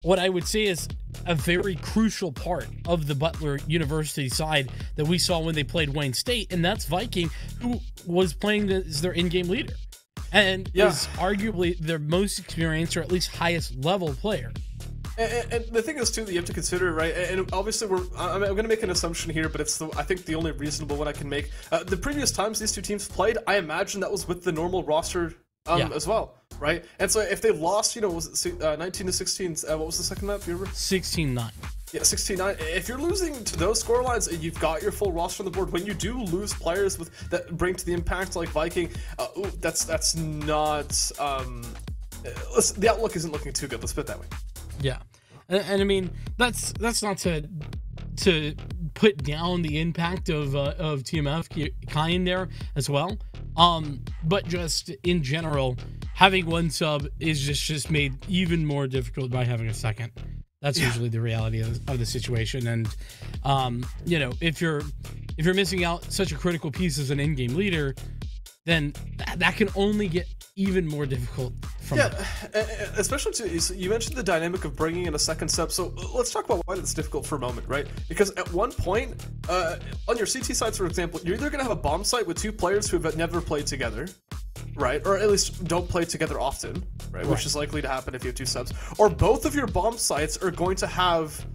what I would say is a very crucial part of the Butler University side that we saw when they played Wayne State, and that's Viking, who was playing as their in-game leader and is arguably their most experienced or at least highest level player. And the thing is too that you have to consider, right? And obviously, I'm going to make an assumption here, but it's I think the only reasonable one I can make. The previous times these two teams played, I imagine that was with the normal roster as well, right? And so if they lost, you know, was it 19 to 16? What was the second map? You remember? 16-9. Yeah, 16-9. If you're losing to those score lines, you've got your full roster on the board. When you do lose players that bring to the impact like Viking, that's not. The outlook isn't looking too good. Let's put it that way. Yeah, and I mean that's not to put down the impact of TMF Kyan there as well. But just in general, having one sub is just made even more difficult by having a second. That's usually the reality of the situation. And you know, if you're missing out such a critical piece as an in-game leader, then that can only get even more difficult from especially too, you mentioned the dynamic of bringing in a second sub, so let's talk about why that's difficult for a moment, right? Because at one point on your CT sites, for example, you're either going to have a bomb site with two players who have never played together, right, or at least don't play together often, right, which is likely to happen if you have two subs, or both of your bomb sites are going to have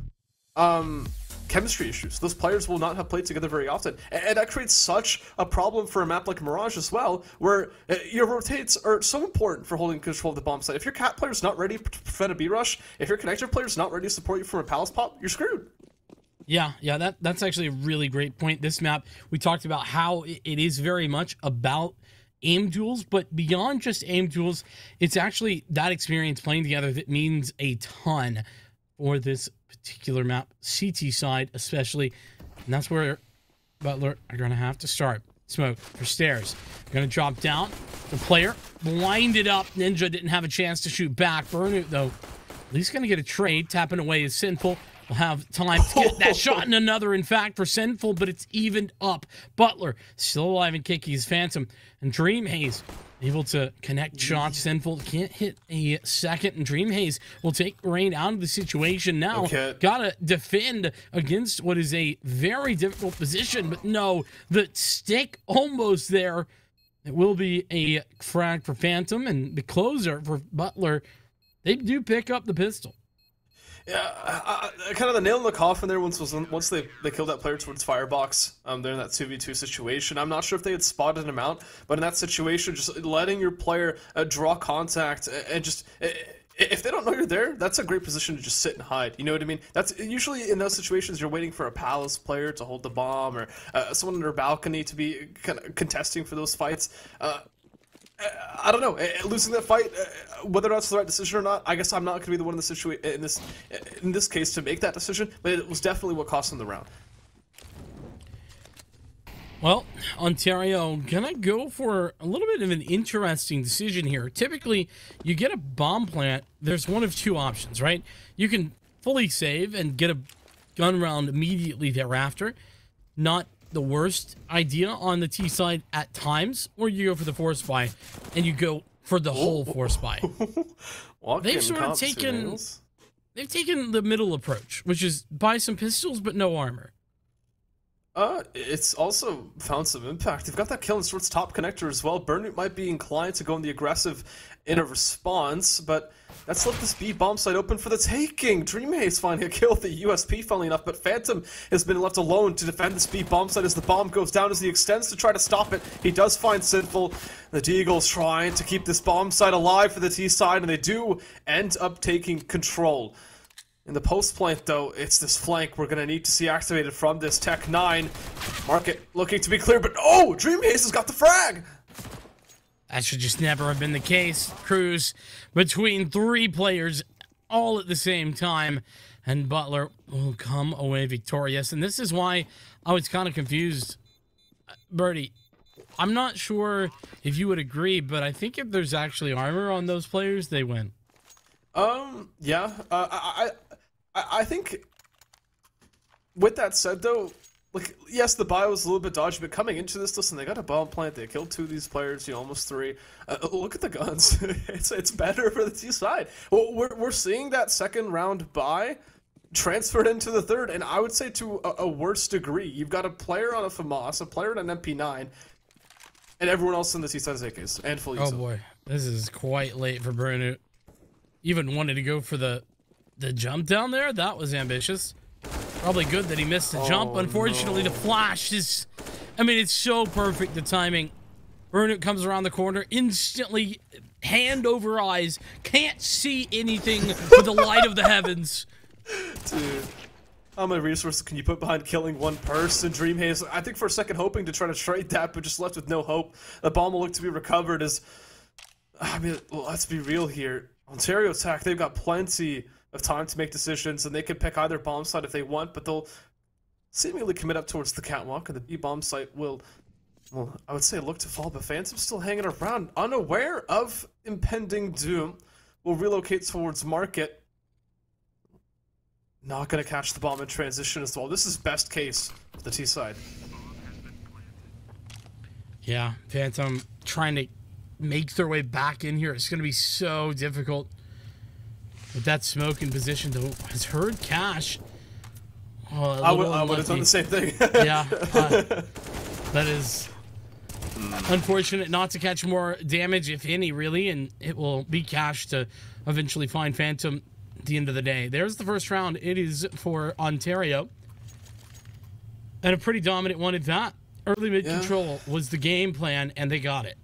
chemistry issues. Those players will not have played together very often, and that creates such a problem for a map like Mirage as well, where your rotates are so important for holding control of the bomb site. If your cat player's not ready to prevent a B rush, if your connector player's not ready to support you from a palace pop, you're screwed. Yeah, that's actually a really great point. This map, we talked about how it is very much about aim duels, but beyond just aim duels, it's actually that experience playing together that means a ton for this particular map, CT side especially, and that's where Butler are going to have to start. Smoke for stairs. Going to drop down. The player blinded up. Ninja didn't have a chance to shoot back. Burnout, though, at least going to get a trade. Tapping away is Sinful. Will have time to get that shot, and another, in fact, for Sinful, but it's evened up. Butler still alive and kicking his Phantom, and Dream Haze able to connect shots. Sinful can't hit a second, and Dream Haze will take Rain out of the situation now. Gotta defend against what is a very difficult position, but no, the stick almost there. It will be a frag for Phantom, and the closer for Butler. They do pick up the pistol. Yeah, kind of the nail in the coffin there once they killed that player towards Firebox. They're in that 2v2 situation. I'm not sure if they had spotted him out, but in that situation, just letting your player draw contact and just if they don't know you're there, that's a great position to just sit and hide. You know what I mean? That's usually in those situations you're waiting for a Palace player to hold the bomb or someone on their balcony to be kind of contesting for those fights. I don't know. Losing that fight, whether that's the right decision or not, I guess I'm not going to be the one in the situation in this case to make that decision. But it was definitely what cost them the round. Well, Ontario gonna go for a little bit of an interesting decision here. Typically, you get a bomb plant. There's one of two options, right? You can fully save and get a gun round immediately thereafter. Not the worst idea on the T side at times, or you go for the force buy and you go for the whole force buy. They've sort of taken the middle approach, which is buy some pistols but no armor. It's also found some impact. They've got that kill in Swords top connector as well. Burnout might be inclined to go in the aggressive in a response, but that's left this B bomb site open for the taking. Dream Haze finding a kill with the USP, funnily enough, but Phantom has been left alone to defend this B bomb site as the bomb goes down, as he extends to try to stop it. He does find Sinful. The Deagle's trying to keep this bomb site alive for the T side, and they do end up taking control. In the post plant, though, it's this flank we're going to need to see activated from this Tech 9. Market looking to be clear, but oh, Dream Haze has got the frag! That should just never have been the case. Cruise between three players all at the same time, and Butler will come away victorious. And this is why I was kind of confused. Birdie, I'm not sure if you would agree, but I think if there's actually armor on those players, they win. Yeah. I think with that said, though, like, yes, the buy was a little bit dodgy, but coming into this, listen, they got a bomb plant. They killed 2 of these players, almost 3. Look at the guns. it's better for the T side. Well, we're seeing that second round buy transferred into the third, and I would say to a worse degree. You've got a player on a FAMAS, a player on an MP9, and everyone else in the T side is AKs and fully. Oh boy, this is quite late for Bruno. Even wanted to go for the jump down there. That was ambitious. Probably good that he missed the jump. Unfortunately, the flash is... I mean, it's so perfect, the timing. Bruno comes around the corner, instantly, hand over eyes, can't see anything with the light of the heavens. Dude, how many resources can you put behind killing one person? Dream Haze, I think for a second hoping to try to trade that, but just left with no hope. The bomb will look to be recovered as... I mean, well, let's be real here. Ontario attack, they've got plenty of time to make decisions, and they can pick either bomb site if they want, but they'll seemingly commit up towards the catwalk, and the B bomb site will, well, I would say look to fall, but Phantom's still hanging around, unaware of impending doom, will relocate towards Market. Not gonna catch the bomb in transition as well. This is best case for the T side. Yeah, Phantom trying to make their way back in here. It's gonna be so difficult. With that smoke in position, though, has heard Cash. Oh, I would have done the same thing. Yeah, that is unfortunate not to catch more damage, if any, really, and it will be Cash to eventually find Phantom at the end of the day. There's the first round. It is for Ontario, and a pretty dominant one at that. Early mid control was the game plan, and they got it.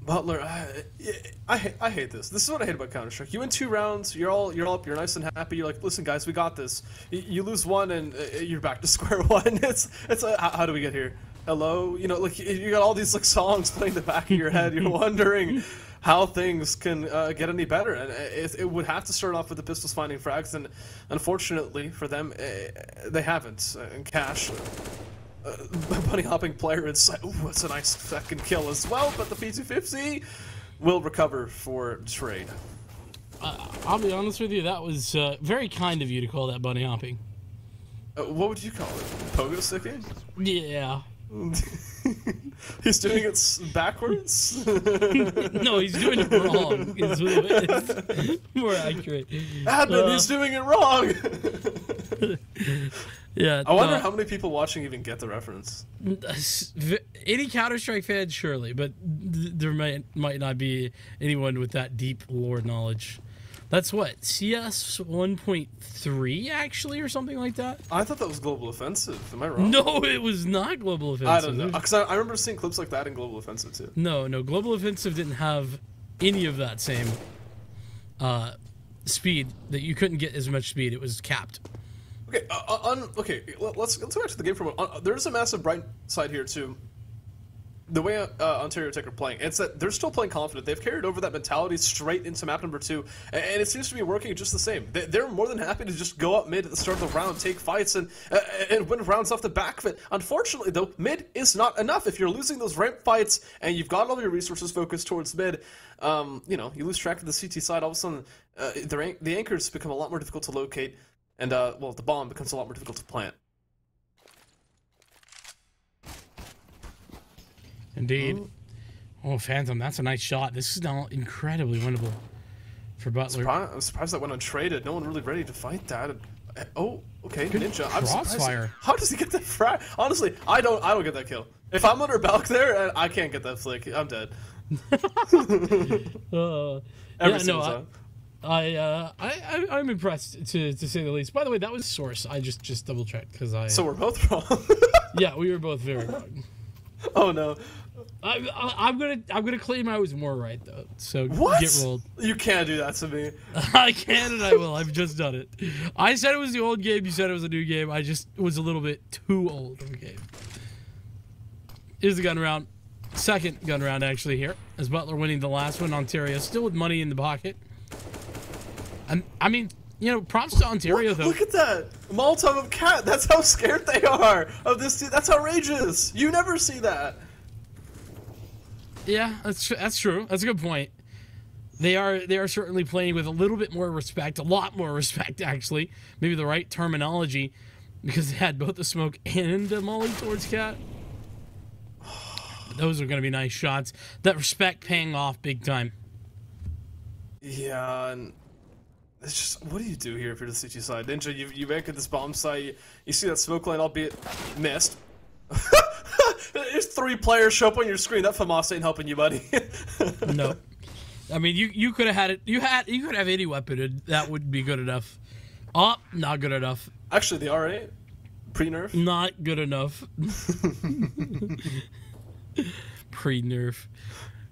Butler, I hate this. This is what I hate about Counter-Strike. You win 2 rounds, you're all up, you're nice and happy. You're like, listen, guys, we got this. You lose 1, and you're back to square 1. It's how do we get here? Hello, like you got all these like songs playing in the back of your head. You're wondering how things can get any better, and it would have to start off with the pistols finding frags, and unfortunately for them, they haven't. And Cash. Bunny hopping player inside. Ooh, that's a nice second kill as well, but the P250 will recover for trade. I'll be honest with you, that was very kind of you to call that bunny hopping. What would you call it? Pogo sticking? Yeah. He's doing it backwards? No, he's doing it wrong. It's more accurate. Admin, he's doing it wrong! Yeah, I wonder how many people watching even get the reference. Any Counter-Strike fan, surely, but there might not be anyone with that deep lore knowledge. That's what, CS 1.3 actually, or something like that? I thought that was Global Offensive. Am I wrong? No, it was not Global Offensive. I don't know, because I remember seeing clips like that in Global Offensive too. No, Global Offensive didn't have any of that same speed, that you couldn't get as much speed. It was capped. Okay, let's go back to the game for a moment. There's a massive bright side here too. The way Ontario Tech are playing, it's that they're still playing confident. They've carried over that mentality straight into map number 2, and it seems to be working just the same. They're more than happy to just go up mid at the start of the round, take fights, and win rounds off the back of it. Unfortunately, though, mid is not enough. If you're losing those ramp fights and you've got all your resources focused towards mid, you lose track of the CT side. All of a sudden, the anchors become a lot more difficult to locate. And, well, the bomb becomes a lot more difficult to plant. Indeed. Oh, Phantom, that's a nice shot. This is now incredibly winnable for Butler. I'm surprised that went untraded. No one really ready to fight that. Oh, okay, good Ninja. I'm crossfire. How does he get that frag? Honestly, I don't get that kill. If I'm under Balk there, I can't get that flick. I'm dead. Every single time. I'm impressed to say the least. By the way, that was source. I just double checked because I. So we're both wrong. Yeah, we were both very wrong. Oh no. I'm gonna claim I was more right though. So what? Get rolled. You can't do that to me. I can and I will. I've just done it. I said it was the old game. You said it was a new game. I just was a little bit too old of a game. Here's the gun round. Second gun round actually here. As Butler winning the last one. Ontario still with money in the pocket. I mean, props to Ontario, though. Look at that! Molotov of Cat! That's how scared they are of this team. That's outrageous! You never see that! Yeah, that's true. That's a good point. They are certainly playing with a little bit more respect, a lot more respect, actually. Maybe the right terminology, because they had both the smoke and the molly towards Cat. Those are going to be nice shots. That respect paying off big time. Yeah, and it's just, what do you do here if you're the CT side? Ninja, you anchored this bomb site, you see that smoke line, albeit missed. There's 3 players show up on your screen. That FAMAS ain't helping you, buddy. No. I mean, you could have had it. You could have any weapon, and that would be good enough. Oh, not good enough. Actually, the R8 pre-nerf. Not good enough. Pre-nerf.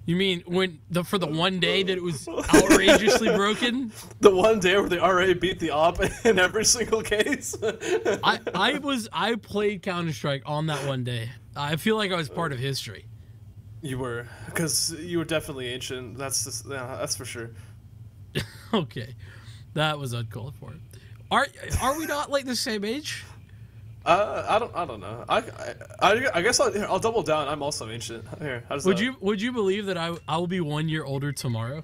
You mean for the one day that it was outrageously broken? The one day where the RA beat the op in every single case. I played Counter-Strike on that one day. I feel like I was part of history. You were, because you were definitely ancient. That's for sure. Okay, that was uncalled for. Are we not like the same age? I don't know. I guess I'll double down. I'm also ancient. Here, how does that? Would you believe that I will be 1 year older tomorrow?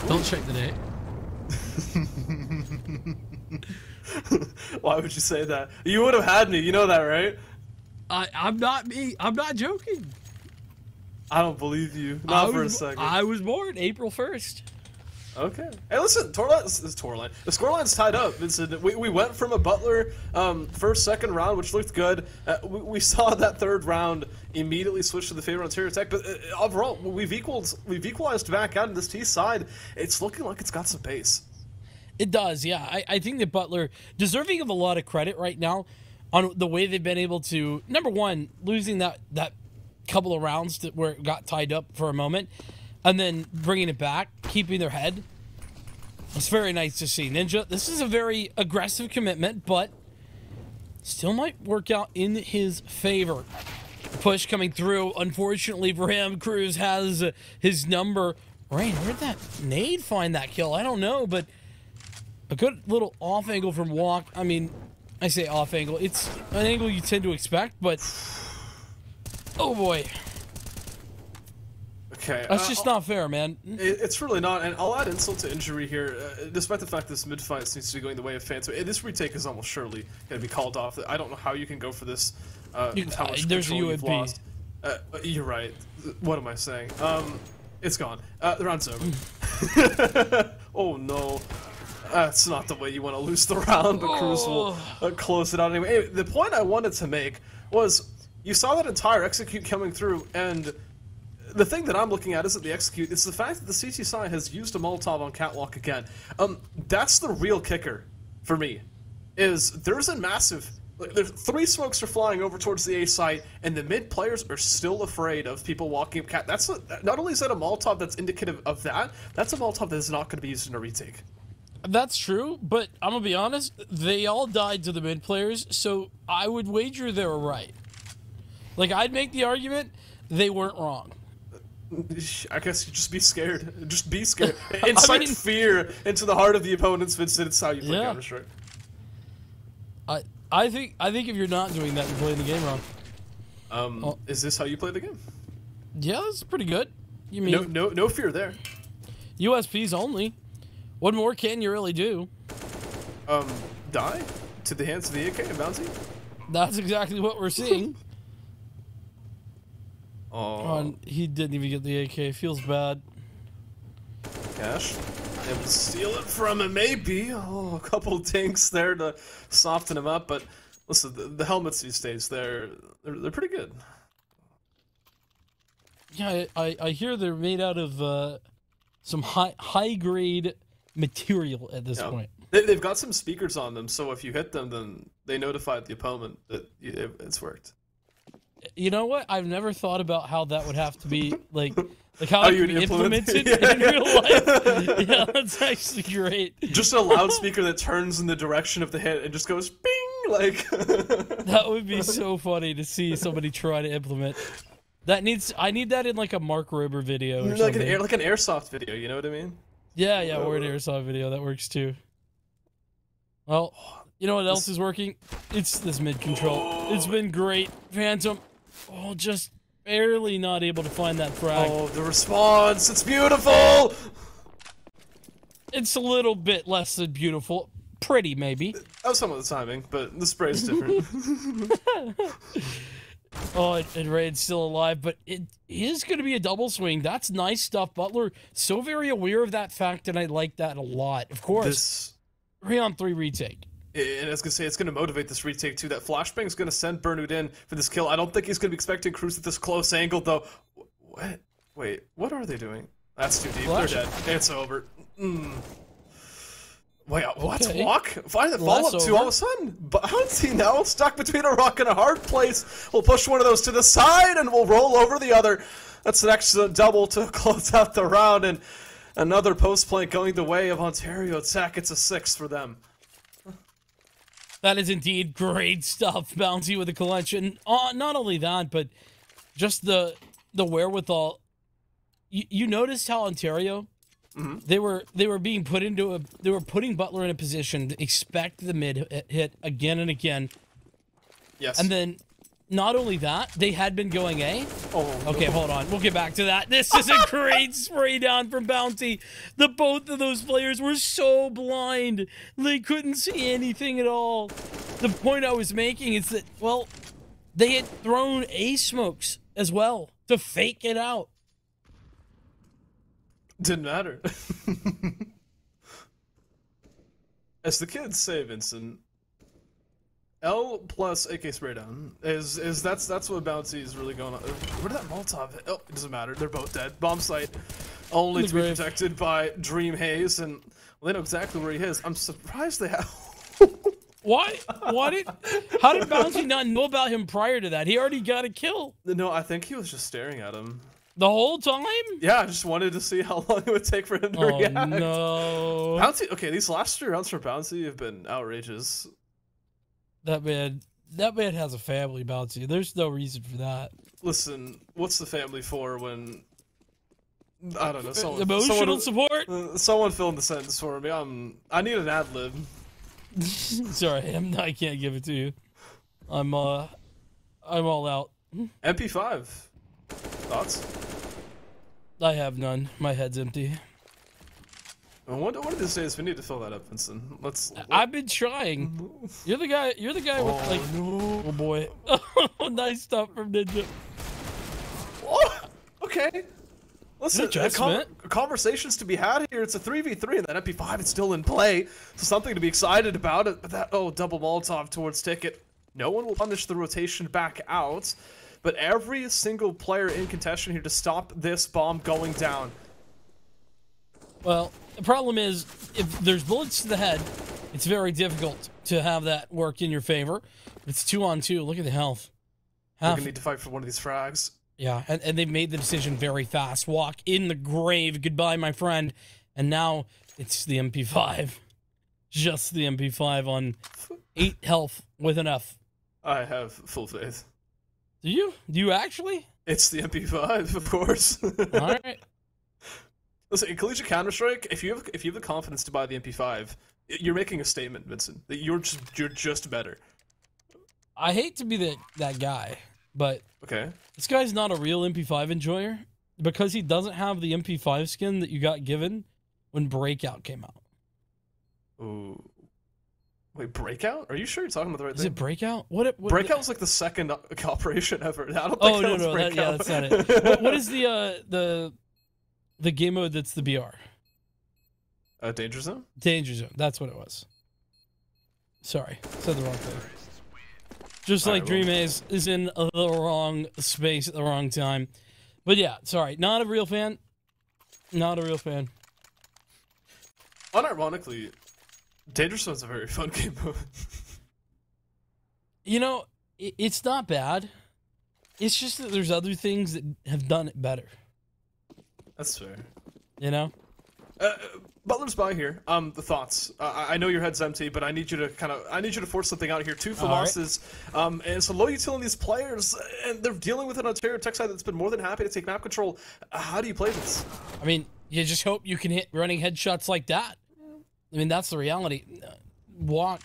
Don't check the date. Why would you say that? You would have had me. You know that, right? I'm not joking. I don't believe you. Not for a second. I was born April 1st. Okay. Hey, listen, Torline. The scoreline's tied up. We went from a Butler first, second round, which looked good. We saw that third round immediately switch to the favor on Terror Tech, but overall, we've equalized back out in this T side. It's looking like it's got some pace. It does, yeah. I think that Butler, deserving of a lot of credit right now on the way they've been able to, number one, losing that couple of rounds where it got tied up for a moment, and then bringing it back, keeping their head. It's very nice to see. Ninja, this is a very aggressive commitment, but still might work out in his favor. Push coming through. Unfortunately for him, Cruz has his number. Rain, where'd that nade find that kill? I don't know, but a good little off angle from Walk. I mean, I say off angle. It's an angle you tend to expect, but oh boy. Okay. That's just not fair, man. It's really not, and I'll add insult to injury here, despite the fact this mid-fight seems to be going the way of fans. This retake is almost surely going to be called off. I don't know how you can go for this, how much there's control a you've UMP. lost. You're right. What am I saying? It's gone. The round's over. Oh no. That's not the way you want to lose the round, but Cruz will close it out anyway. Hey, the point I wanted to make was, you saw that entire execute coming through, and the thing that I'm looking at isn't the execute, it's the fact that the CT side has used a Molotov on Catwalk again. That's the real kicker for me, is there's a massive, there's 3 smokes are flying over towards the A site, and the mid players are still afraid of people walking up Cat. Not only is that a Molotov that's indicative of that, that's a Molotov that is not going to be used in a retake. That's true, but I'm going to be honest, they all died to the mid players, so I would wager they were right. Like, I'd make the argument they weren't wrong. I guess you just be scared. Just be scared. Incite fear into the heart of the opponents, Vincent. It's how you play Counter-Strike. I think if you're not doing that, you're playing the game wrong. Is this how you play the game? Yeah, that's pretty good. You mean no fear there. USPs only. What more can you really do? Die to the hands of the AK and bounty. That's exactly what we're seeing. Oh, he didn't even get the AK. Feels bad. Cash. Able to steal it from him, maybe. Oh, a couple dinks there to soften him up, but listen, the helmets these days, they're pretty good. Yeah, I hear they're made out of some high grade material at this point. They've got some speakers on them, so if you hit them, then they notify the opponent that it's worked. You know what? I've never thought about how that would have to be like how it could be implemented in real life. Yeah, that's actually great. Just a loudspeaker that turns in the direction of the hit and just goes bing, like. That would be so funny to see somebody try to implement. I need that in like a Mark Rober video or something. Like an airsoft video, you know what I mean? Yeah, or an airsoft video, that works too. Well, you know what else is working? It's this mid control. It's been great. Phantom, just barely not able to find that frag. Oh, the response! It's beautiful! It's a little bit less than beautiful. Pretty, maybe. That was some of the timing, but the spray is different. Oh, and Raid's still alive, but it is going to be a double swing. That's nice stuff. Butler, so very aware of that fact, and I like that a lot. Of course, 3-on-3 retake. And I was going to say, it's going to motivate this retake, too. That flashbang is going to send Burnwood in for this kill. I don't think he's going to be expecting Cruz at this close angle, though. What? Wait, what are they doing? That's too deep. They're dead. It's over. Wait, what? Okay. Walk? Why did it fall up to all of a sudden? Bounty now stuck between a rock and a hard place. We'll push one of those to the side and we'll roll over the other. That's an excellent double to close out the round, and another post play going the way of Ontario Tech. It's a 6 for them. That is indeed great stuff. Bounty with the collection. Not only that, but just the wherewithal. You noticed how Ontario, they were being put into they were putting Butler in a position to expect the mid hit again and again. Yes. And then not only that, they had been going A. Oh, okay, hold on. We'll get back to that. This is a great spray down from Bounty. Both of those players were so blind. They couldn't see anything at all. The point I was making is that, well, they had thrown A smokes as well to fake it out. Didn't matter. As the kids say, Vincent, L plus AK spray down is that's what Bounty is really going on. Where did that Molotov hit? Oh, it doesn't matter. They're both dead. Bomb site only to be protected by Dream Haze, and well, they know exactly where he is. I'm surprised they have. Why? How did Bounty not know about him prior to that? He already got a kill. No, I think he was just staring at him. The whole time? Yeah, I just wanted to see how long it would take for him to react. Oh, no. Bounty, okay, these last 3 rounds for Bounty have been outrageous. That man has a family, Bounty. There's no reason for that. Listen, what's the family for when... I don't know. Emotional support? Someone fill in the sentence for me. I need an ad-lib. Sorry, I can't give it to you. I'm all out. MP5. Thoughts? I have none. My head's empty. One of these days we need to fill that up, Vincent. I've been trying. You're the guy with like oh boy. Oh, nice stuff from Ninja. Oh, okay. Listen, conversations to be had here. It's a 3v3 and that MP5 is still in play. So something to be excited about. But that double Molotov towards Ticket. No one will punish the rotation back out. But every single player in contention here to stop this bomb going down. Well, the problem is, if there's bullets to the head, it's very difficult to have that work in your favor. It's 2-on-2. Look at the health. We're going to need to fight for one of these frags. Yeah, and they made the decision very fast. Walk in the grave. Goodbye, my friend. And now it's the MP5. Just the MP5 on 8 health with an F. I have full faith. Do you? Do you actually? It's the MP5, of course. All right. Listen, in Collegiate Counter-Strike, if you have the confidence to buy the MP5, you're making a statement, Vincent. That you're just better. I hate to be that guy, but okay, this guy's not a real MP5 enjoyer because he doesn't have the MP5 skin that you got given when Breakout came out. Ooh. Wait, Breakout? Are you sure you're talking about the right thing? Is it Breakout? What Breakout was like the second operation ever. I don't think no, Breakout. that's not it. What is the game mode that's the BR? Danger Zone? Danger Zone. That's what it was. Sorry, said the wrong thing. Just like Dream Haze is in the wrong space at the wrong time. But yeah, sorry, not a real fan. Not a real fan. Unironically, Danger Zone's a very fun game mode. You know, it's not bad. It's just that there's other things that have done it better. That's fair. You know? Butler's by here. The thoughts. I know your head's empty, but I need you to force something out here. 2 full losses, and some low utility in these players, and they're dealing with an Ontario Tech side that's been more than happy to take map control. How do you play this? I mean, you just hope you can hit running headshots like that. I mean, that's the reality. Walk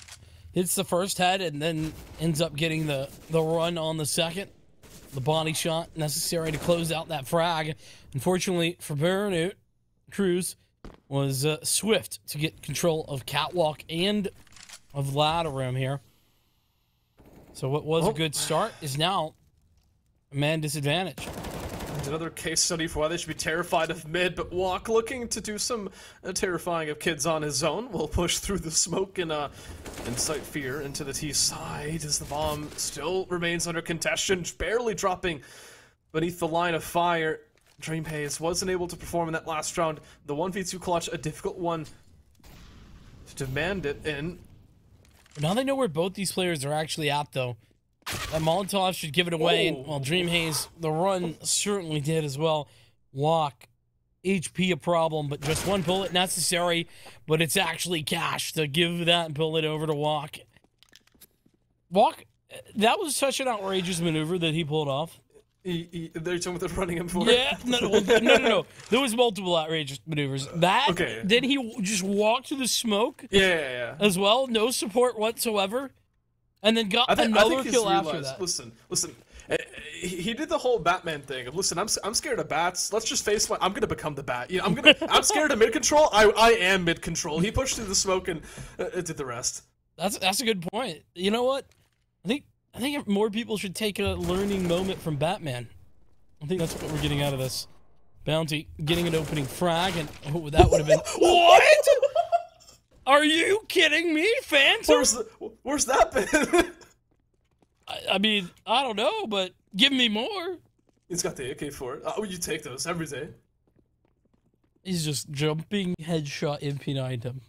hits the first head and then ends up getting the run on the second. The body shot necessary to close out that frag. Unfortunately for Burnwood, Cruz was swift to get control of Catwalk and of ladder room here. So what was a good start is now a man disadvantage. Another case study for why they should be terrified of mid, but Walk looking to do some terrifying of kids on his own. Will push through the smoke and incite fear into the T side as the bomb still remains under contention, barely dropping beneath the line of fire. DreamHaze wasn't able to perform in that last round. The 1v2 clutch, a difficult one to demand it in. Now they know where both these players are actually at, though. That Molotov should give it away, and while DreamHaze, the run certainly did as well. Walk, HP a problem, but just one bullet necessary, but it's actually cash to give that bullet over to Walk. Walk, that was such an outrageous maneuver that he pulled off. They're talking about running him for. Yeah, no. There was multiple outrageous maneuvers. That, okay. Then he just walked through the smoke. Yeah. As well, no support whatsoever. And then got another kill after that. Listen. He did the whole Batman thing of, listen, I'm scared of bats. Let's just face I'm gonna become the bat. You know, I'm scared of mid control. I am mid control. He pushed through the smoke and did the rest. That's a good point. You know what? I think more people should take a learning moment from Batman. I think that's what we're getting out of this. Bounty getting an opening frag, and that would have been what? Are you kidding me, Phantom? Where's that been? I mean, I don't know, but give me more. He's got the AK for it. Oh, you take those every day. He's just jumping headshot MP9'd him.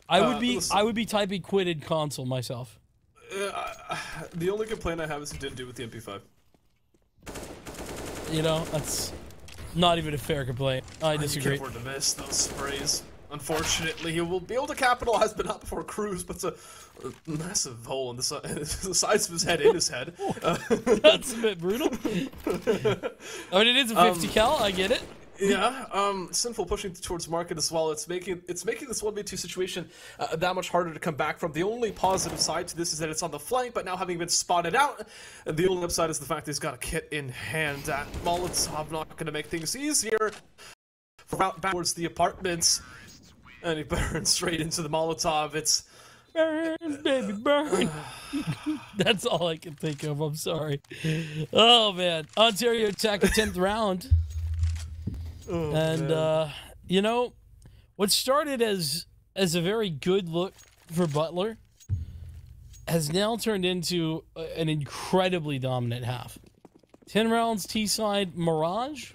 I would be typing quit in console myself. The only complaint I have is he didn't do it with the MP5. You know, that's not even a fair complaint. I disagree. You can't afford to miss those sprays. Unfortunately, he will be able to capitalize, but not before Cruz. But it's a massive hole in the size of his head in his head. That's a bit brutal. I mean, it is a 50 cal. I get it. Yeah, Sinful pushing towards market as well. It's making this 1v2 situation that much harder to come back from. The only positive side to this is that it's on the flank, but now having been spotted out, the only upside is the fact that he's got a kit in hand. That Molotov not going to make things easier. Route back towards the apartments, and he burns straight into the Molotov. It's burn, baby, burn. That's all I can think of. I'm sorry. Oh man, Ontario Tech 10th round. Oh, and you know, what started as a very good look for Butler has now turned into an incredibly dominant half. 10 rounds T-side Mirage.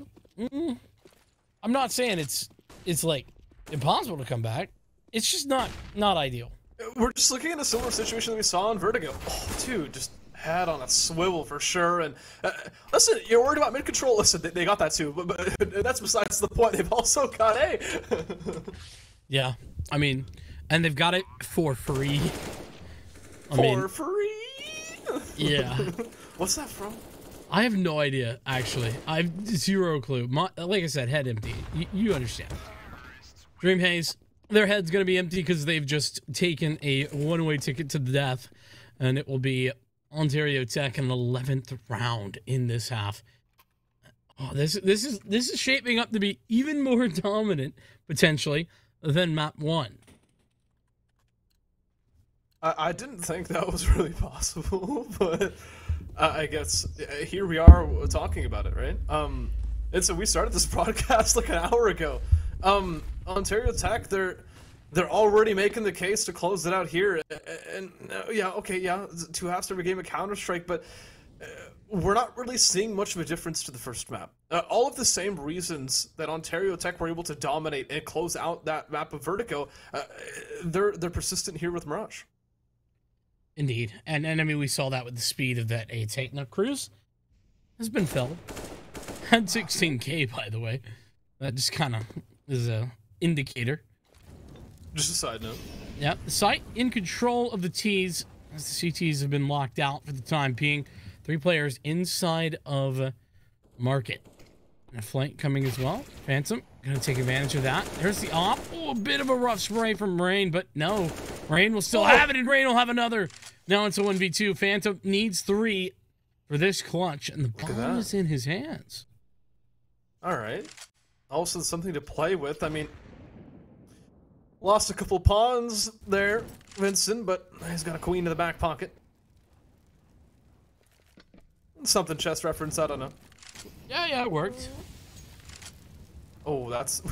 I'm not saying it's like impossible to come back. It's just not ideal. We're just looking at a similar situation that we saw in Vertigo. Oh, dude, just head on a swivel for sure. And listen, you're worried about mid control. Listen, they got that too, but that's besides the point. They've also got A. Yeah, I mean, and they've got it for free. For free? Yeah. What's that from? I have no idea, actually. I have zero clue. Like I said, head empty. You understand. DreamHaze, their head's going to be empty because they've just taken a one-way ticket to the death, and it will be Ontario Tech in the 11th round in this half. Oh, this is shaping up to be even more dominant, potentially, than map 1. I didn't think that was really possible, but I guess here we are talking about it, right? And so we started this broadcast like an hour ago. Ontario Tech, they're already making the case to close it out here, and yeah, okay, yeah, 2 halves every game of Counter-Strike, but we're not really seeing much of a difference to the first map. All of the same reasons that Ontario Tech were able to dominate and close out that map of Vertigo, they're persistent here with Mirage. Indeed. And I mean, we saw that with the speed of that A tank. Now, Cruz has been felled. Had 16k, by the way. That just kind of is a indicator. Just a side note. Yeah, the site in control of the T's, as the CTs have been locked out for the time being. 3 players inside of market. And a flank coming as well. Phantom going to take advantage of that. There's the op. Oh, a bit of a rough spray from Rain, but no. Rain will still have it, and Rain will have another. Now it's a 1v2. Phantom needs 3 for this clutch, and the bomb is in his hands. All right. Also something to play with. I mean, Lost a couple pawns there, Vincent, but he's got a queen in the back pocket. Something chess reference, I don't know. Yeah, it worked. Oh, that's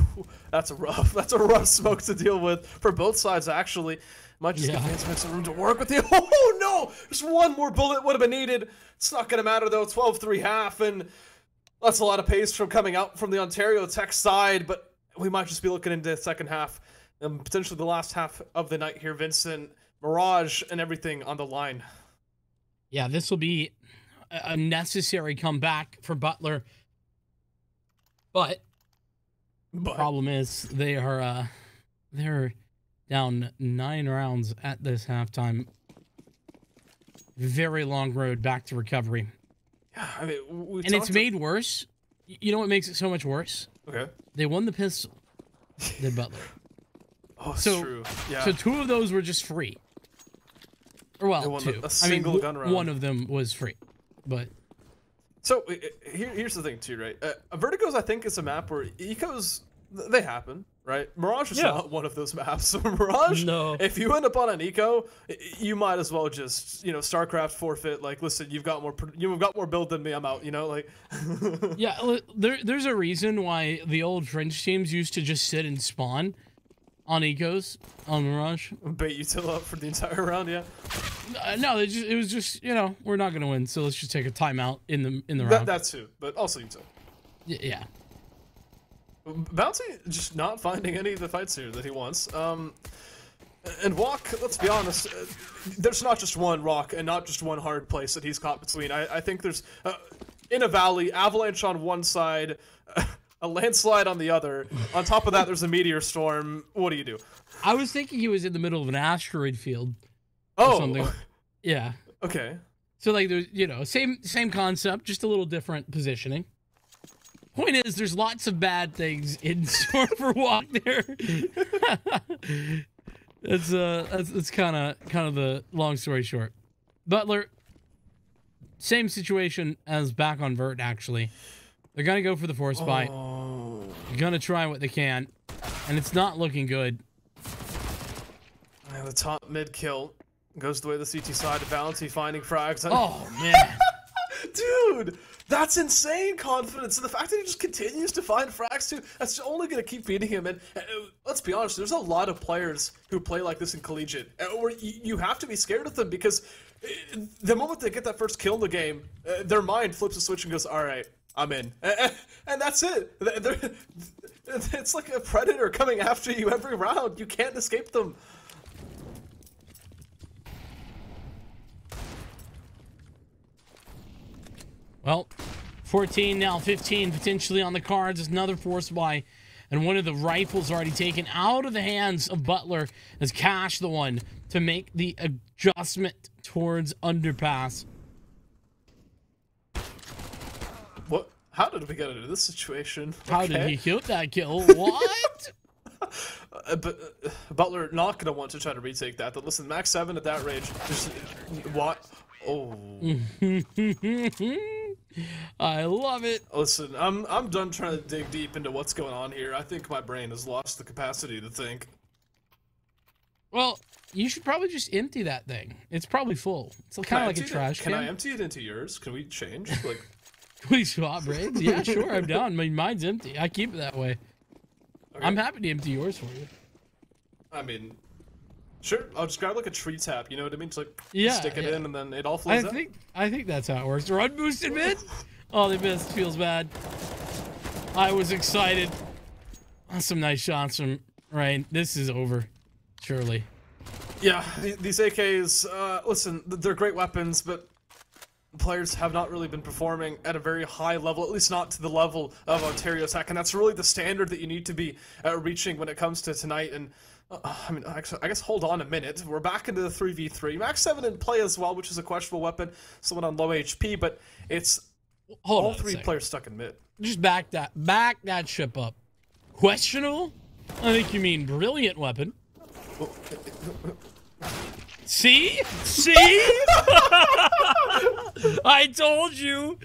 a rough smoke to deal with for both sides, actually. Might just give Vincent some room to work with the. Oh no! Just one more bullet would have been needed. It's not gonna matter though. 12-3 half, and that's a lot of pace from coming out from the Ontario Tech side. But we might just be looking into the second half and potentially the last half of the night here, Vincent. Mirage and everything on the line. Yeah, this will be a necessary comeback for Butler, but the problem is they're down 9 rounds at this halftime. Very long road back to recovery. Yeah, I mean, and it's made worse. You know what makes it so much worse? Okay. They won the pistol. Did Butler? Oh, that's true. Yeah. So 2 of those were just free. Or well, 2. A single gun round. 1 of them was free, but. So here's the thing too, right? Vertigo's, I think, is a map where ecos, they happen, right? Mirage is not one of those maps. So Mirage, if you end up on an eco, you might as well just, StarCraft forfeit. Like, listen, you've got more build than me. I'm out. Like. Yeah, there's a reason why the old French teams used to just sit and spawn on ecos on Mirage. Bait util up for the entire round, yeah. No, it was just we're not gonna win, so let's just take a timeout in the round. That too, but also util. Yeah. Bouncy just not finding any of the fights here that he wants. And Walk, let's be honest, there's not just one rock and not just one hard place that he's caught between. I think there's in a valley, avalanche on one side. A landslide on the other. On top of that, there's a meteor storm. What do you do? I was thinking he was in the middle of an asteroid field. Oh. Or something. Yeah. Okay. So like there's same concept, just a little different positioning. Point is, there's lots of bad things in store for Walk there. That's kind of the long story short. Butler, same situation as back on Vert actually. They're going to go for the force fight. They're going to try what they can. And it's not looking good. Yeah, the top mid kill goes the way of the CT side. Valenty finding frags. Oh, man. Dude, that's insane confidence. And the fact that he just continues to find frags, too, that's only going to keep feeding him. And let's be honest, there's a lot of players who play like this in collegiate. Where you have to be scared of them because the moment they get that first kill in the game, their mind flips a switch and goes, all right, I'm in. And that's it. It's like a predator coming after you every round. You can't escape them. Well, 14 now, 15 potentially on the cards. There's another force buy. And one of the rifles already taken out of the hands of Butler as Cash the one to make the adjustment towards underpass. What? How did we get into this situation? How did he kill that kill? What? But Butler not going to want to try to retake that. But listen, max 7 at that range. Just, what? Oh. I love it. Listen, I'm done trying to dig deep into what's going on here. I think my brain has lost the capacity to think. Well, you should probably just empty that thing. It's probably full. It's kind of like a trash can. Can I empty it into yours? Can we change? Like, can we swap brains? Yeah, sure. I'm down. Mine's empty. I keep it that way. Okay. I'm happy to empty yours for you. I mean, sure. I'll just grab like a tree tap. You know what I mean? Just like stick it in and then it all flows out. I think that's how it works. Run boosted mid. Oh, they missed. Feels bad. I was excited. Some nice shots from Ryan. This is over. Surely. Yeah, these AKs, listen, they're great weapons, but players have not really been performing at a very high level, at least not to the level of Ontario Tech, and that's really the standard that you need to be reaching when it comes to tonight. And I mean, actually, I guess hold on a minute. We're back into the 3v3. Max 7 in play as well, which is a questionable weapon. Someone on low HP, but it's all 3 players stuck in mid. Just back that ship up. Questionable? I think you mean brilliant weapon. See? I told you.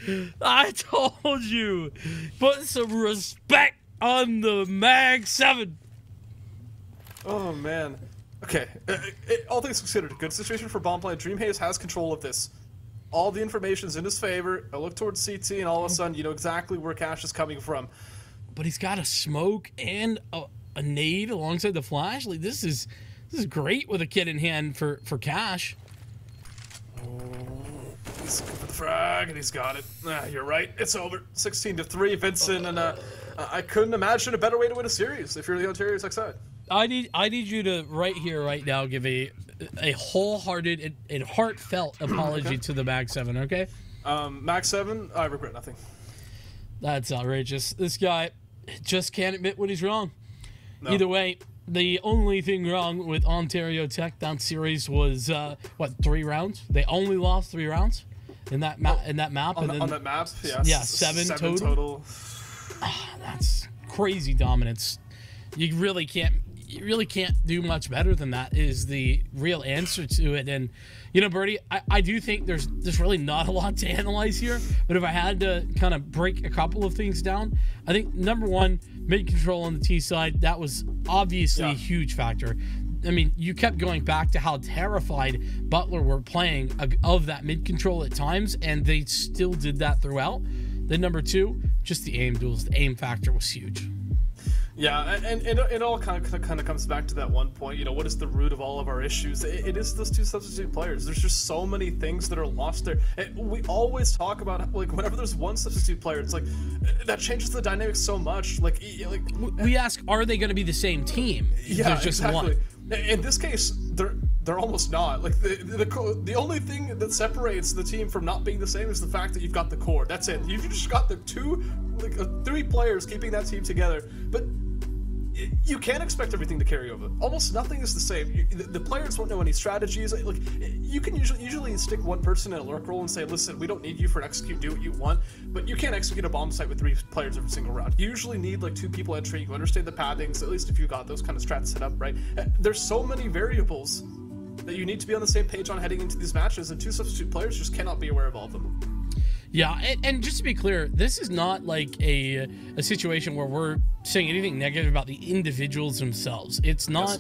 Put some respect on the Mag 7. Oh man. Okay. All things considered, a good situation for bomb play. DreamHaze has control of this. All the information's in his favor. I look towards CT, and all of a sudden, you know exactly where Cash is coming from. But he's got a smoke and a nade alongside the flash. Like this is great with a kid in hand for Cash. He's good for the frag, and he's got it. You're right. It's over. 16-3, Vincent, and I couldn't imagine a better way to win a series if you're the Ontario Tech side. I need you to right here, right now, give a wholehearted and heartfelt apology to the Mag 7, okay? Mag 7, I regret nothing. That's outrageous. This guy just can't admit when he's wrong. No. Either way, the only thing wrong with Ontario Tech that series was 3 rounds. They only lost 3 rounds in that map. On that map, yeah, 7 total. That's crazy dominance. You really can't do much better than that is the real answer to it. And you know, Birdie, I do think there's really not a lot to analyze here, but if I had to kind of break a couple of things down, I think number one, mid control on the T side, that was obviously a huge factor. I mean, you kept going back to how terrified Butler were playing of that mid control at times, and they still did that throughout. Then number two, just the aim duels. The aim factor was huge. Yeah, and it all kind of comes back to that one point. You know, what is the root of all of our issues? It is those 2 substitute players. There's just so many things that are lost there. We always talk about, like, whenever there's one substitute player, it's like that changes the dynamic so much. Like we ask, are they going to be the same team? Yeah, there's just exactly. One. In this case, they're almost not. Like the only thing that separates the team from not being the same is the fact that you've got the core. That's it. You've just got the 3 players keeping that team together. But you can't expect everything to carry over. Almost nothing is the same. The players won't know any strategies. Like, you can usually stick one person in a lurk role and say, listen, we don't need you for an execute, do what you want, but you can't execute a bomb site with 3 players every single round. You usually need like 2 people entering. You understand the pathings, at least if you got those kind of strats set up, right? There's so many variables that you need to be on the same page on heading into these matches, and 2 substitute players just cannot be aware of all of them. Yeah, and just to be clear, this is not like a situation where we're saying anything negative about the individuals themselves. It's not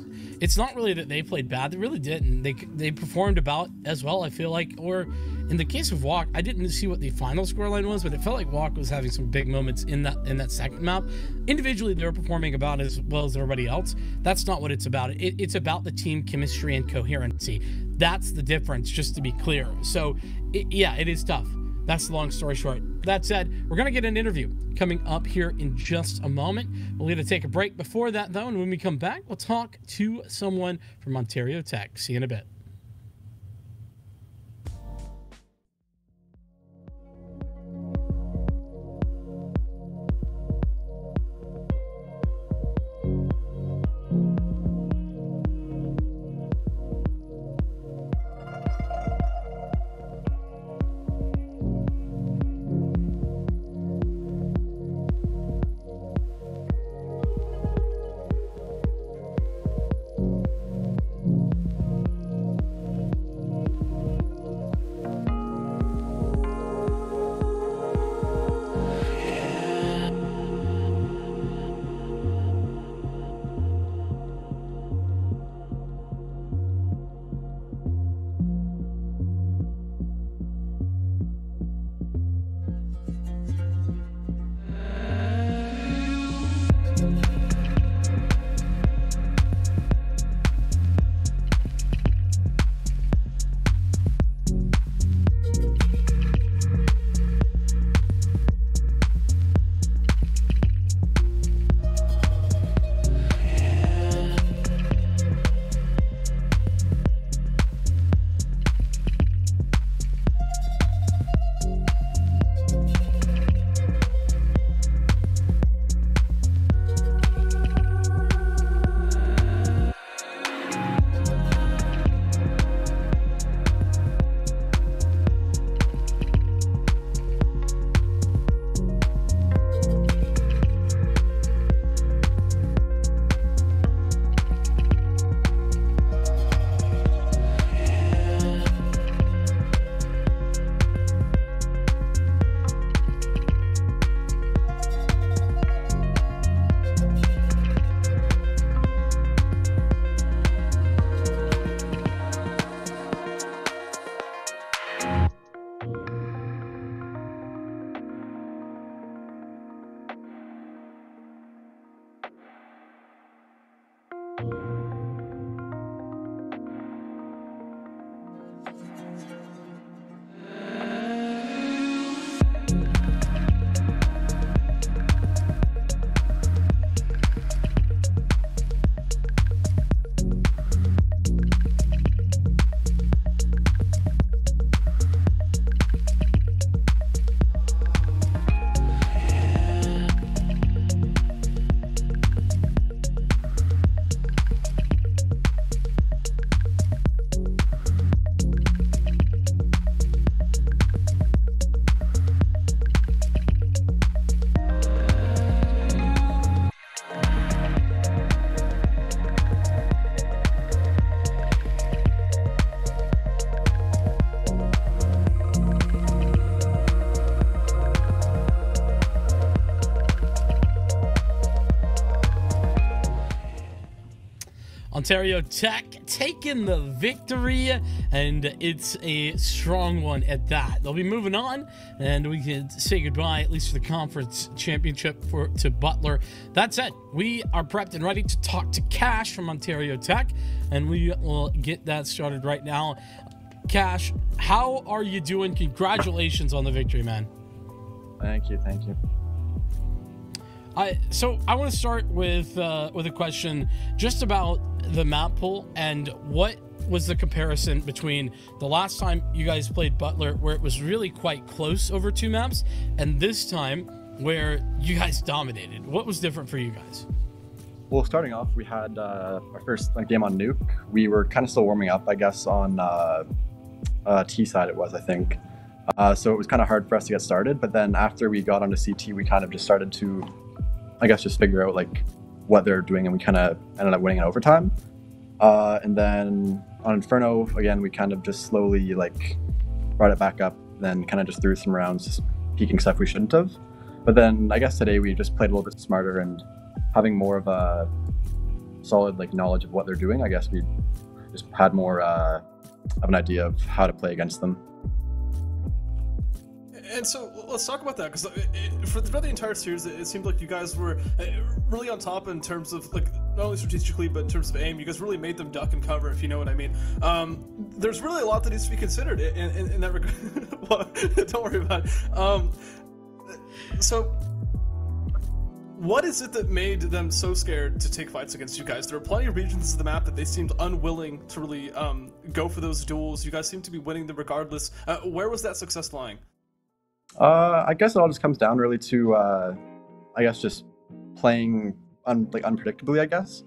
really that they played bad. They really didn't. They performed about as well, I feel like. Or in the case of Walk, I didn't see what the final scoreline was, but it felt like Walk was having some big moments in that second map. Individually, they were performing about as well as everybody else. That's not what it's about. It's about the team chemistry and coherency. That's the difference, just to be clear. So, it is tough. That's the long story short. That said, we're going to get an interview coming up here in just a moment. We'll need to take a break before that, though, and when we come back, we'll talk to someone from Ontario Tech. See you in a bit. Ontario Tech taking the victory, and it's a strong one at that. They'll be moving on, and we can say goodbye, at least for the conference championship, to Butler. That said, we are prepped and ready to talk to Cash from Ontario Tech, and we will get that started right now. Cash, how are you doing? Congratulations on the victory, man. Thank you. So I want to start with a question just about the map pool and what was the comparison between the last time you guys played Butler, where it was really quite close over 2 maps, and this time where you guys dominated. What was different for you guys? Well, starting off, we had our first game on Nuke. We were kind of still warming up, I guess, on T side it was, I think. So it was kind of hard for us to get started. But then after we got onto CT, we kind of just started to, I guess, just figure out like what they're doing, and we kind of ended up winning in overtime. And then on Inferno, again, we kind of just slowly like brought it back up, then kind of just threw some rounds, just peeking stuff we shouldn't have. But then I guess today we just played a little bit smarter and having more of a solid like knowledge of what they're doing. I guess we just had more of an idea of how to play against them. And so let's talk about that, because throughout the entire series, it seemed like you guys were really on top in terms of like not only strategically but in terms of aim. You guys really made them duck and cover, if you know what I mean. There's really a lot that needs to be considered in that regard. Well, don't worry about it. So what is it that made them so scared to take fights against you guys? There were plenty of regions of the map that they seemed unwilling to really go for those duels. You guys seemed to be winning them regardless. Where was that success lying? I guess it all just comes down really to, I guess, just playing unpredictably, I guess,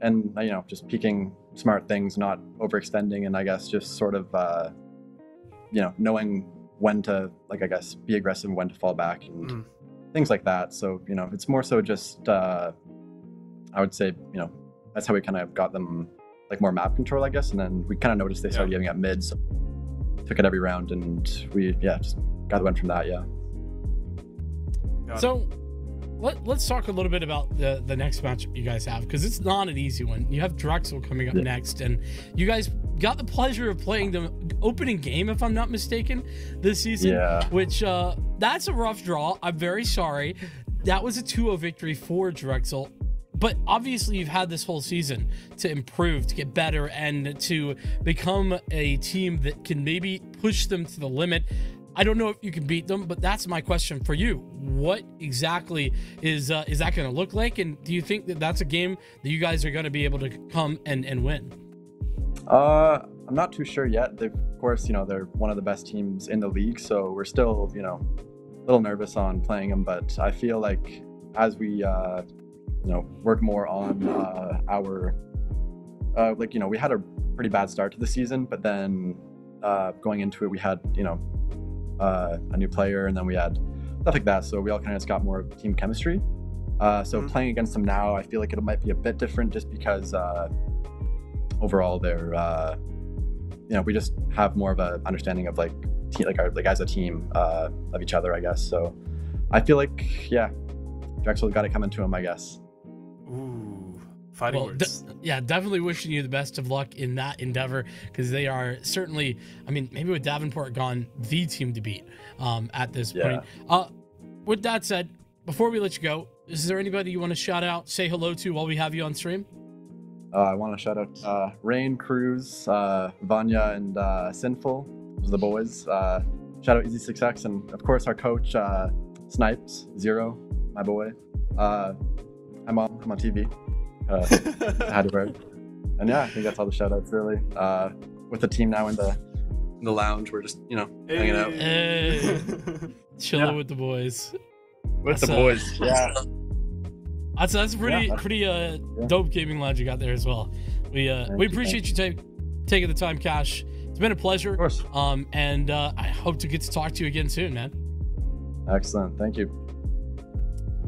and just peeking smart things, not overextending, and I guess just sort of, knowing when to, like, I guess, be aggressive and when to fall back and things like that. So it's more so just, I would say, that's how we kind of got them like more map control, I guess, and then we kind of noticed they started giving up mid, so took it every round, and we just got the win from that. So let's talk a little bit about the next matchup you guys have, because it's not an easy one. You have Drexel coming up next, and you guys got the pleasure of playing the opening game, if I'm not mistaken, this season, which that's a rough draw. I'm very sorry. That was a 2-0 victory for Drexel. But obviously you've had this whole season to improve, to get better, and to become a team that can maybe push them to the limit. I don't know if you can beat them, but that's my question for you. What exactly is that going to look like? And do you think that that's a game that you guys are going to be able to come and win? I'm not too sure yet. Of course, they're one of the best teams in the league, so we're still, a little nervous on playing them. But I feel like as we, work more on our, we had a pretty bad start to the season, but then going into it, we had, a new player, and then we had stuff like that. So we all kind of just got more team chemistry. So playing against them now, I feel like it might be a bit different, just because overall they're, we just have more of a understanding of as a team of each other, I guess. So I feel like, Drexel got it coming to him, I guess. Ooh, fighting words. Definitely wishing you the best of luck in that endeavor, because they are certainly, maybe with Davenport gone, the team to beat at this point. With that said, before we let you go, is there anybody you want to shout out, say hello to while we have you on stream? I want to shout out Rain, Cruz, Vanya, and Sinful, those are the boys. Shout out Easy6X, and of course our coach, Snipes, Zero, my boy. I'm on TV. Had to wear it. And I think that's all the shout outs really. With the team now in the lounge, we're just, hanging out. Hey. Chilling with the boys. With the boys, That's pretty dope gaming lounge you got there as well. We appreciate you taking the time, Cash. It's been a pleasure. Of course. And I hope to get to talk to you again soon, man. Excellent. Thank you.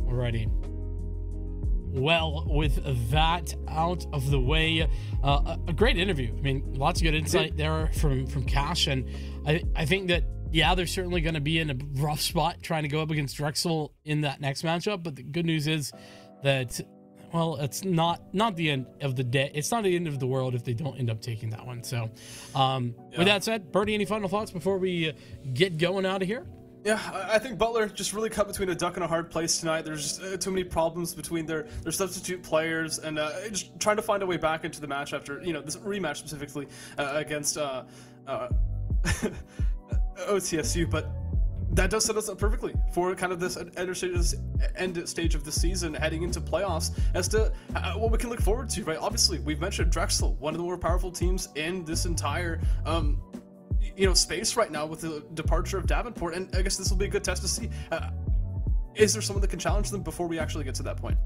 Alrighty. Well, with that out of the way, a great interview. Lots of good insight there from Cash, and I think that they're certainly going to be in a rough spot trying to go up against Drexel in that next matchup. But the good news is that well, it's not the end of the day. It's not the end of the world if they don't end up taking that one. So, with that said, Birdie, any final thoughts before we get going out of here? Yeah, I think Butler just really cut between a duck and a hard place tonight. There's just too many problems between their substitute players, and just trying to find a way back into the match after, this rematch specifically against OTSU. But that does set us up perfectly for kind of this end stage of the season, heading into playoffs, as to what we can look forward to, right? Obviously, we've mentioned Drexel, one of the more powerful teams in this entire space right now with the departure of Davenport, and I guess this will be a good test to see, is there someone that can challenge them before we actually get to that point?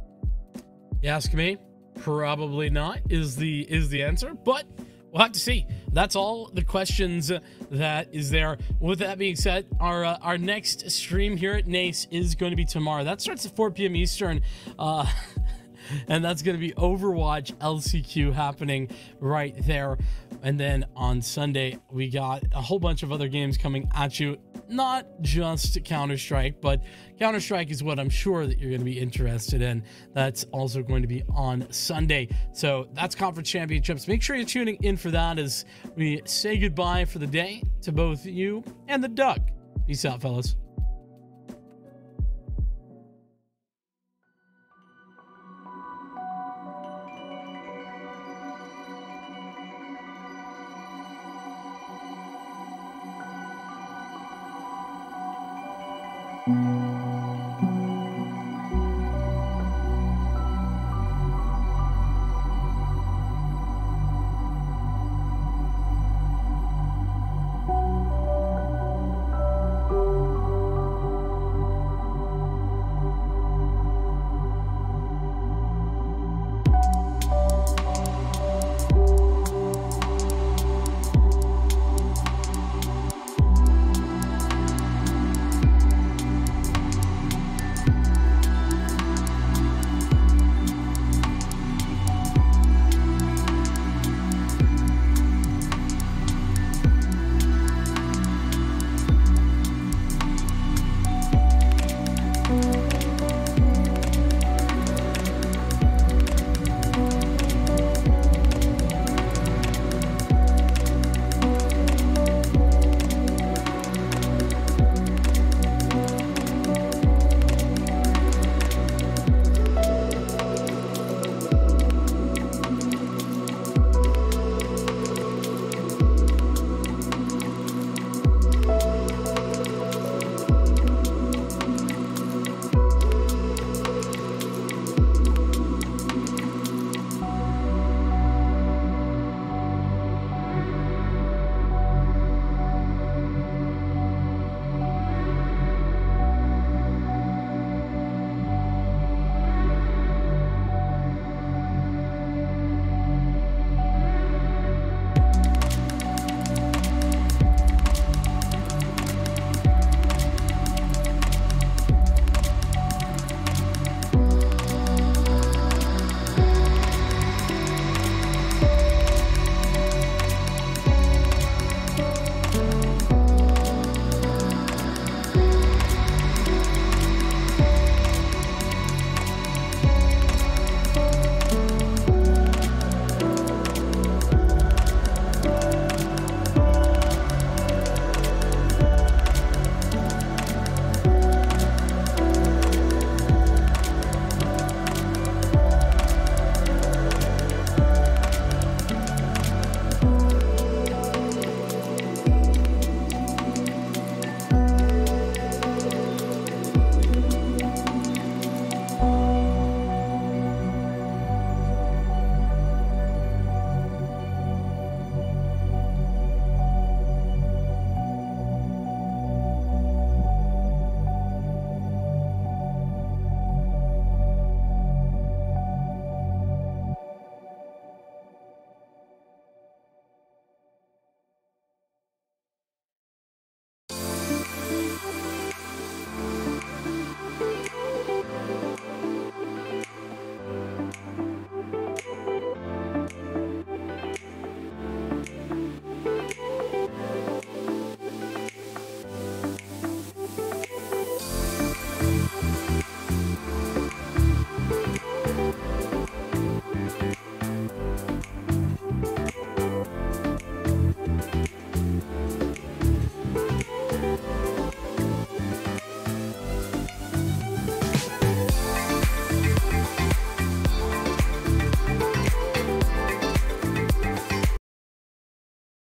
You ask me, probably not is the answer, but we'll have to see. That's all the questions that is there. With that being said, our next stream here at NACE is going to be tomorrow. That starts at 4 p.m. Eastern, and that's going to be Overwatch LCQ happening right there. And then on Sunday, we got a whole bunch of other games coming at you. Not just Counter-Strike, but Counter-Strike is what I'm sure that you're going to be interested in. That's also going to be on Sunday. So that's Conference Championships. Make sure you're tuning in for that as we say goodbye for the day to both you and the Duck. Peace out, fellas.